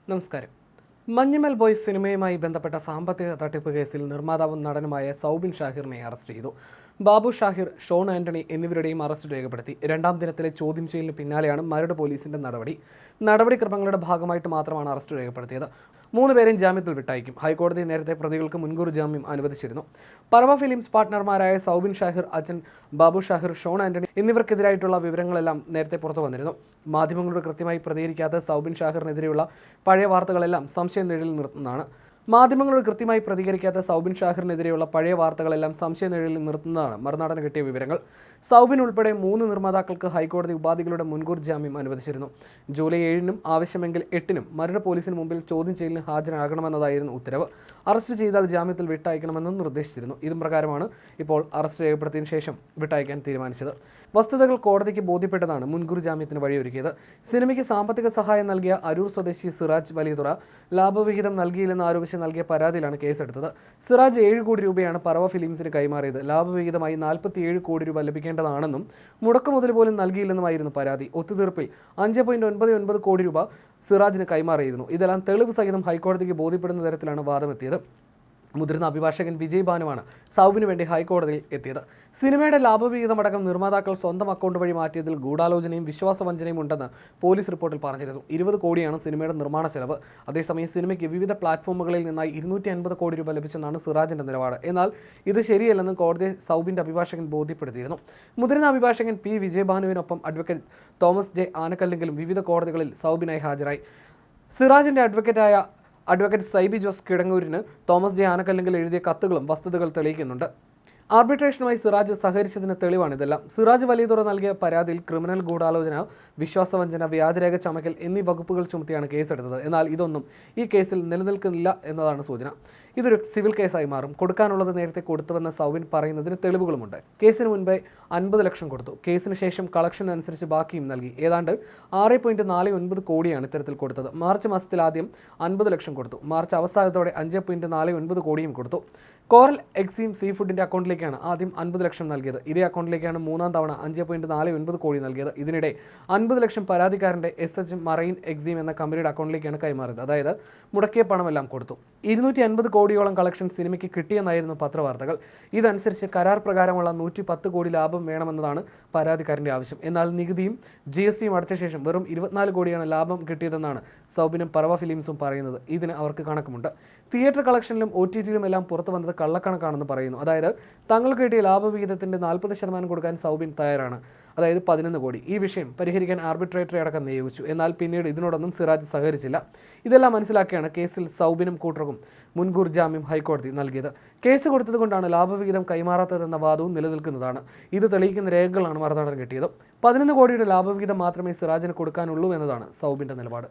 നമസ്കാരം. മഞ്ഞുമൽ ബോയ്സ് സിനിമയുമായി ബന്ധപ്പെട്ട സാമ്പത്തിക തട്ടിപ്പ് കേസിൽ നിർമ്മാതാവും നടനുമായ സൗബിൻ ഷാഹിറിനെ അറസ്റ്റ് ചെയ്തു. ബാബു ഷാഹിർ, ഷോൺ ആന്റണി എന്നിവരുടെയും അറസ്റ്റ് രേഖപ്പെടുത്തി. രണ്ടാം ദിനത്തിലെ ചോദ്യം ചെയ്യലിന് പിന്നാലെയാണ് മരട് പോലീസിന്റെ നടപടിക്രമങ്ങളുടെ ഭാഗമായിട്ട് മാത്രമാണ് അറസ്റ്റ് രേഖപ്പെടുത്തിയത്. 3 പേരെയും ജാമ്യത്തിൽ വിട്ടയക്കും. ഹൈക്കോടതി നേരത്തെ പ്രതികൾക്ക് മുൻകൂർ ജാമ്യം അനുവദിച്ചിരുന്നു. പറവ ഫിലിംസ് പാർട്ട്ണർമാരായ സൗബിൻ ഷാഹിർ, അച്ഛൻ ബാബു ഷാഹിർ, ഷോൺ ആന്റണി എന്നിവർക്കെതിരായിട്ടുള്ള വിവരങ്ങളെല്ലാം നേരത്തെ പുറത്തു വന്നിരുന്നു. മാധ്യമങ്ങളോട് കൃത്യമായി പ്രതികരിക്കാത്ത സൗബിൻ ഷാഹിറിനെതിരെയുള്ള പഴയ വാർത്തകളെല്ലാം സംശയനിഴലിൽ നിർത്തുന്നതാണ്. മറുനാടന് കിട്ടിയ വിവരങ്ങൾ. സൗബിൻ ഉൾപ്പെടെ 3 നിർമ്മാതാക്കൾക്ക് ഹൈക്കോടതി ഉപാധികളുടെ മുൻകൂർ ജാമ്യം അനുവദിച്ചിരുന്നു. ജൂലൈ 7-നും ആവശ്യമെങ്കിൽ 8-നും മരട് പോലീസിന് മുമ്പിൽ ചോദ്യം ചെയ്യലിന് ഹാജരാകണമെന്നതായിരുന്നു ഉത്തരവ്. അറസ്റ്റ് ചെയ്താൽ ജാമ്യത്തിൽ വിട്ടയക്കണമെന്നും നിർദ്ദേശിച്ചിരുന്നു. ഇതും പ്രകാരമാണ് ഇപ്പോൾ അറസ്റ്റ് രേഖപ്പെടുത്തിയതിനു ശേഷം വിട്ടയക്കാൻ തീരുമാനിച്ചത്. വസ്തുതകൾ കോടതിക്ക് ബോധ്യപ്പെട്ടതാണ് മുൻകൂർ ജാമ്യത്തിന് വഴിയൊരുക്കിയത്. സിനിമയ്ക്ക് സാമ്പത്തിക സഹായം നൽകിയ അരൂർ സ്വദേശി സിറാജ് വലിയതുറ ലാഭവിഹിതം നൽകിയില്ലെന്ന് ആരോപിച്ച് നൽകിയ പരാതിയിലാണ് കേസെടുത്തത്. സിറാജ് 7 കോടി രൂപയാണ് പറവ ഫിലിംസിന് കൈമാറിയത്. ലാഭവിഹിതമായി 47 കോടി രൂപ ലഭിക്കേണ്ടതാണെന്നും മുടക്കുമുതൽ പോലും നൽകിയില്ലെന്നുമായിരുന്നു പരാതി. ഒത്തുതീർപ്പിൽ 5.99 കോടി രൂപ സിറാജിന് കൈമാറിയിരുന്നു. ഇതെല്ലാം തെളിവ് സഹിതം ഹൈക്കോടതിക്ക് ബോധ്യപ്പെടുന്ന തരത്തിലാണ് വാദമെത്തിയത്. മുതിർന്ന അഭിഭാഷകൻ വിജയ് ഭാനുവാണ് സൗബിന് വേണ്ടി ഹൈക്കോടതിയിൽ എത്തിയത്. സിനിമയുടെ ലാഭവിഹിതമടക്കം നിർമ്മാതാക്കൾ സ്വന്തം അക്കൗണ്ട് വഴി മാറ്റിയതിൽ ഗൂഢാലോചനയും വിശ്വാസവഞ്ചനയും ഉണ്ടെന്ന് പോലീസ് റിപ്പോർട്ടിൽ പറഞ്ഞിരുന്നു. 20 കോടിയാണ് സിനിമയുടെ നിർമ്മാണ ചെലവ്. അതേസമയം സിനിമയ്ക്ക് വിവിധ പ്ലാറ്റ്ഫോമുകളിൽ നിന്നായി 250 കോടി രൂപ ലഭിച്ചെന്നാണ് സിറാജിന്റെ നിലപാട്. എന്നാൽ ഇത് ശരിയല്ലെന്ന് കോടതിയെ സൗബിന്റെ അഭിഭാഷകൻ ബോധ്യപ്പെടുത്തിയിരുന്നു. മുതിർന്ന അഭിഭാഷകൻ പി വിജയ് ഭാനുവിനൊപ്പം അഡ്വക്കേറ്റ് തോമസ് ജെ ആനക്കല്ലെങ്കിലും വിവിധ കോടതികളിൽ സൗബിനായി ഹാജരായി. സിറാജിന്റെ അഡ്വക്കേറ്റ് സൈബി ജോസ് കിടങ്ങൂരിന് തോമസ് ജെ ആനക്കല്ലെങ്കിൽ എഴുതിയ കത്തുകളും വസ്തുതകൾ തെളിയിക്കുന്നുണ്ട്. ആർബിട്രേഷനുമായി സിറാജ് സഹകരിച്ചതിന് തെളിവാണിതെല്ലാം. സിറാജ് വലിയതുറ നൽകിയ പരാതിയിൽ ക്രിമിനൽ ഗൂഢാലോചന, വിശ്വാസവഞ്ചന, വ്യാജരേഖ ചമക്കൽ എന്നീ വകുപ്പുകൾ ചുമത്തിയാണ് കേസെടുത്തത്. എന്നാൽ ഇതൊന്നും ഈ കേസിൽ നിലനിൽക്കുന്നില്ല എന്നതാണ് സൂചന. ഇതൊരു സിവിൽ കേസായി മാറും. കൊടുക്കാനുള്ളത് നേരത്തെ കൊടുത്തുവെന്ന് സൗബിൻ പറയുന്നതിന് തെളിവുകളുമുണ്ട്. കേസിന് മുൻപേ 50 ലക്ഷം കൊടുത്തു. കേസിന് ശേഷം കളക്ഷൻ അനുസരിച്ച് ബാക്കിയും നൽകി. ഏതാണ്ട് 6.49 കോടിയാണ് ഇത്തരത്തിൽ കൊടുത്തത്. മാർച്ച് മാസത്തിൽ ആദ്യം 50 ലക്ഷം കൊടുത്തു. മാർച്ച് അവസാനത്തോടെ 5.49 കോടിയും കൊടുത്തു. കോറൽ എക്സീം സീ ഫുഡിന്റെ അക്കൗണ്ടിലേക്കാണ് ആദ്യം 50 ലക്ഷം നൽകിയത്. ഇതേ അക്കൗണ്ടിലേക്കാണ് 3-ാം തവണ 5.49 കോടി നൽകിയത്. ഇതിനിടെ 50 ലക്ഷം പരാതിക്കാരൻ്റെ SH മറൈൻ എക്സീം എന്ന കമ്പനിയുടെ അക്കൗണ്ടിലേക്കാണ് കൈമാറിയത്. അതായത് മുടക്കിയ പണമെല്ലാം കൊടുത്തു. 250 കോടിയോളം കളക്ഷൻ സിനിമയ്ക്ക് കിട്ടിയെന്നായിരുന്നു പത്രവാർത്തകൾ. ഇതനുസരിച്ച് കരാർ പ്രകാരമുള്ള 110 കോടി ലാഭം വേണമെന്നതാണ് പരാതിക്കാരൻ്റെ ആവശ്യം. എന്നാൽ നികുതിയും GSTയും അടച്ച ശേഷം വെറും 24 കോടിയാണ് ലാഭം കിട്ടിയതെന്നാണ് സൗബിനും പറവ ഫിലിംസും പറയുന്നത്. ഇതിന് അവർക്ക് കണക്കുമുണ്ട്. തിയേറ്റർ കളക്ഷനിലും OTTയിലും എല്ലാം പുറത്തു വന്നത് കള്ളക്കണക്കാണെന്ന് പറയുന്നു. അതായത് തങ്ങൾക്ക് കിട്ടിയ ലാഭവിഹിതത്തിൻ്റെ 40% കൊടുക്കാൻ സൗബിൻ തയ്യാറാണ്, അതായത് 11 കോടി. ഈ വിഷയം പരിഹരിക്കാൻ ആർബിട്രേറ്ററെ അടക്കം നിയോഗിച്ചു. എന്നാൽ പിന്നീട് ഇതിനോടൊന്നും സിറാജ് സഹകരിച്ചില്ല. ഇതെല്ലാം മനസ്സിലാക്കിയാണ് കേസിൽ സൗബിനും കൂട്ടർക്കും മുൻകൂർ ജാമ്യം ഹൈക്കോടതി നൽകിയത്. കേസ് കൊടുത്തതുകൊണ്ടാണ് ലാഭവിഹിതം കൈമാറാത്തതെന്ന വാദവും നിലനിൽക്കുന്നതാണ്. ഇത് തെളിയിക്കുന്ന രേഖകളാണ് മറുനാടൻ കിട്ടിയത്. 11 കോടിയുടെ ലാഭവിഹിതം മാത്രമേ സിറാജിന് കൊടുക്കാനുള്ളൂ എന്നതാണ് സൗബിൻ്റെ നിലപാട്.